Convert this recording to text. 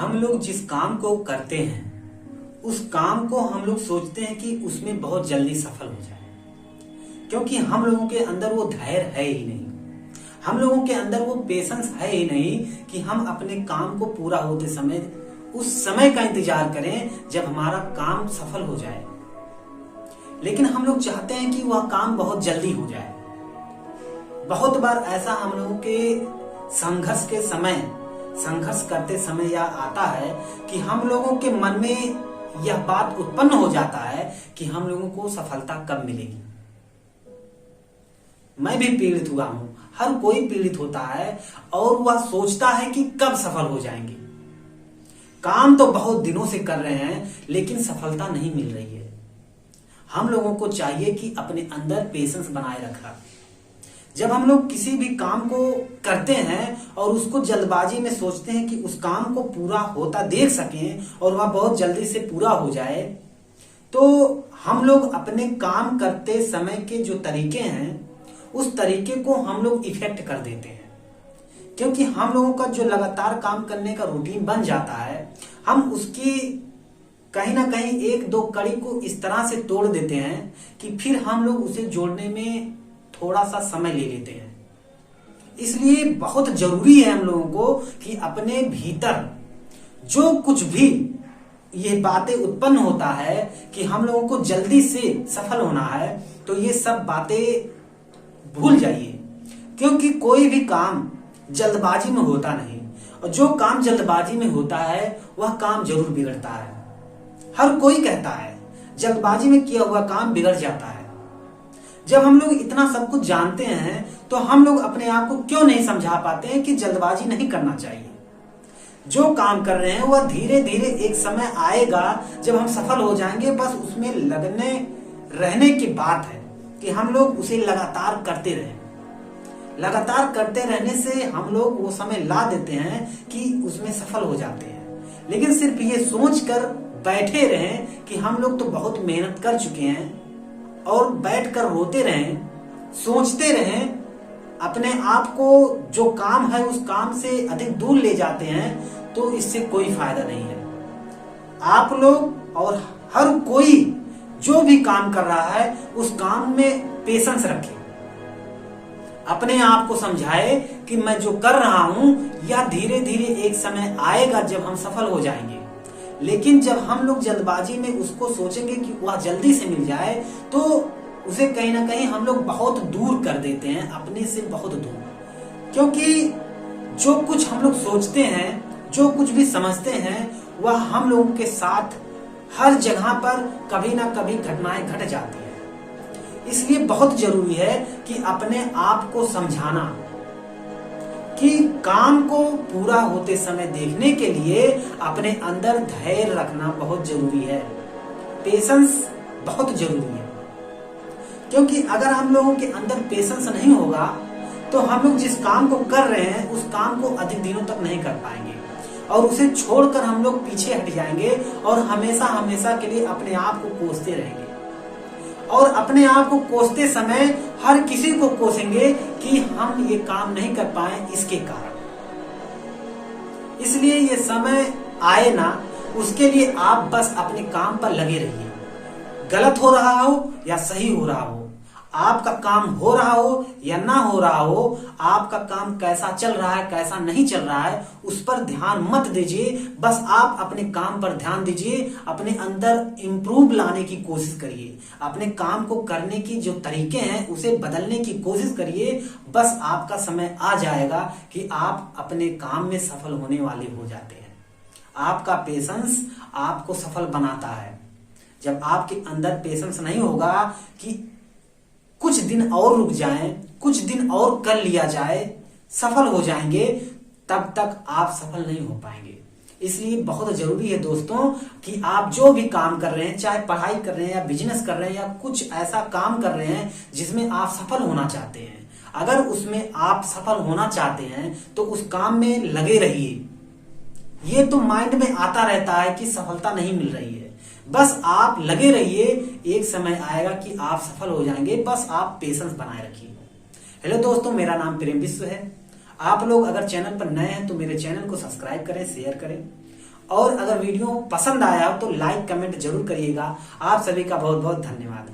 हम लोग जिस काम को करते हैं उस काम को हम लोग सोचते हैं कि उसमें बहुत जल्दी सफल हो जाए, क्योंकि हम लोगों के अंदर वो धैर्य है ही नहीं। हम लोगों के अंदर वो पेशेंस है ही नहीं कि हम अपने काम को पूरा होते समय उस समय का इंतजार करें जब हमारा काम सफल हो जाए। लेकिन हम लोग चाहते हैं कि वह काम बहुत जल्दी हो जाए। बहुत बार ऐसा हम लोगों के संघर्ष करते समय यह आता है कि हम लोगों के मन में यह बात उत्पन्न हो जाता है कि हम लोगों को सफलता कब मिलेगी। मैं भी पीड़ित हुआ हूं, हर कोई पीड़ित होता है और वह सोचता है कि कब सफल हो जाएंगे। काम तो बहुत दिनों से कर रहे हैं लेकिन सफलता नहीं मिल रही है। हम लोगों को चाहिए कि अपने अंदर पेशेंस बनाए रखना। जब हम लोग किसी भी काम को करते हैं और उसको जल्दबाजी में सोचते हैं कि उस काम को पूरा होता देख सकें और वह बहुत जल्दी से पूरा हो जाए, तो हम लोग अपने काम करते समय के जो तरीके हैं उस तरीके को हम लोग इफेक्ट कर देते हैं। क्योंकि हम लोगों का जो लगातार काम करने का रूटीन बन जाता है, हम उसकी कहीं ना कहीं एक दो कड़ी को इस तरह से तोड़ देते हैं कि फिर हम लोग उसे जोड़ने में थोड़ा सा समय ले लेते हैं। इसलिए बहुत जरूरी है हम लोगों को कि अपने भीतर जो कुछ भी ये बातें उत्पन्न होता है कि हम लोगों को जल्दी से सफल होना है, तो ये सब बातें भूल जाइए। क्योंकि कोई भी काम जल्दबाजी में होता नहीं, और जो काम जल्दबाजी में होता है वह काम जरूर बिगड़ता है। हर कोई कहता है जल्दबाजी में किया हुआ काम बिगड़ जाता है। जब हम लोग इतना सब कुछ जानते हैं तो हम लोग अपने आप को क्यों नहीं समझा पाते हैं कि जल्दबाजी नहीं करना चाहिए। जो काम कर रहे हैं वह धीरे धीरे एक समय आएगा जब हम सफल हो जाएंगे। बस उसमें लगने रहने की बात है कि हम लोग उसे लगातार करते रहें। लगातार करते रहने से हम लोग वो समय ला देते हैं कि उसमें सफल हो जाते हैं। लेकिन सिर्फ ये सोच कर बैठे रहें कि हम लोग तो बहुत मेहनत कर चुके हैं और बैठकर रोते रहें, सोचते रहें, अपने आप को जो काम है उस काम से अधिक दूर ले जाते हैं, तो इससे कोई फायदा नहीं है। आप लोग और हर कोई जो भी काम कर रहा है उस काम में पेशेंस रखें। अपने आप को समझाए कि मैं जो कर रहा हूं या धीरे धीरे एक समय आएगा जब हम सफल हो जाएंगे। लेकिन जब हम लोग जल्दबाजी में उसको सोचेंगे कि वह जल्दी से मिल जाए, तो उसे कहीं ना कहीं हम लोग बहुत दूर कर देते हैं, अपने से बहुत दूर। क्योंकि जो कुछ हम लोग सोचते हैं, जो कुछ भी समझते हैं, वह हम लोगों के साथ हर जगह पर कभी ना कभी घटनाएं घट जाती है। इसलिए बहुत जरूरी है कि अपने आप को समझाना कि काम को पूरा होते समय देखने के लिए अपने अंदर धैर्य रखना बहुत जरूरी है। पेशेंस बहुत जरूरी है। क्योंकि अगर हम लोगों के अंदर पेशेंस नहीं होगा तो हम लोग जिस काम को कर रहे हैं उस काम को अधिक दिनों तक नहीं कर पाएंगे और उसे छोड़कर हम लोग पीछे हट जाएंगे और हमेशा हमेशा के लिए अपने आप को कोसते रहेंगे। और अपने आप को कोसते समय हर किसी को कोसेंगे कि हम ये काम नहीं कर पाए इसके कारण। इसलिए ये समय आए ना, उसके लिए आप बस अपने काम पर लगे रहिए। गलत हो रहा हो या सही हो रहा हो, आपका काम हो रहा हो या ना हो रहा हो, आपका काम कैसा चल रहा है कैसा नहीं चल रहा है उस पर ध्यान मत दीजिए। बस आप अपने काम पर ध्यान दीजिए। अपने अंदर इम्प्रूव लाने की कोशिश करिए। अपने काम को करने की जो तरीके हैं उसे बदलने की कोशिश करिए। बस आपका समय आ जाएगा कि आप अपने काम में सफल होने वाले हो जाते हैं। आपका पेशेंस आपको सफल बनाता है। जब आपके अंदर पेशेंस नहीं होगा कि कुछ दिन और रुक जाएं, कुछ दिन और कर लिया जाए, सफल हो जाएंगे, तब तक आप सफल नहीं हो पाएंगे। इसलिए बहुत जरूरी है दोस्तों कि आप जो भी काम कर रहे हैं, चाहे पढ़ाई कर रहे हैं या बिजनेस कर रहे हैं या कुछ ऐसा काम कर रहे हैं जिसमें आप सफल होना चाहते हैं, अगर उसमें आप सफल होना चाहते हैं तो उस काम में लगे रहिए। ये तो माइंड में आता रहता है कि सफलता नहीं मिल रही है, बस आप लगे रहिए, एक समय आएगा कि आप सफल हो जाएंगे। बस आप पेशेंस बनाए रखिए। हेलो दोस्तों, मेरा नाम प्रेम विश्व है। आप लोग अगर चैनल पर नए हैं तो मेरे चैनल को सब्सक्राइब करें, शेयर करें और अगर वीडियो पसंद आया हो तो लाइक कमेंट जरूर करिएगा। आप सभी का बहुत बहुत धन्यवाद।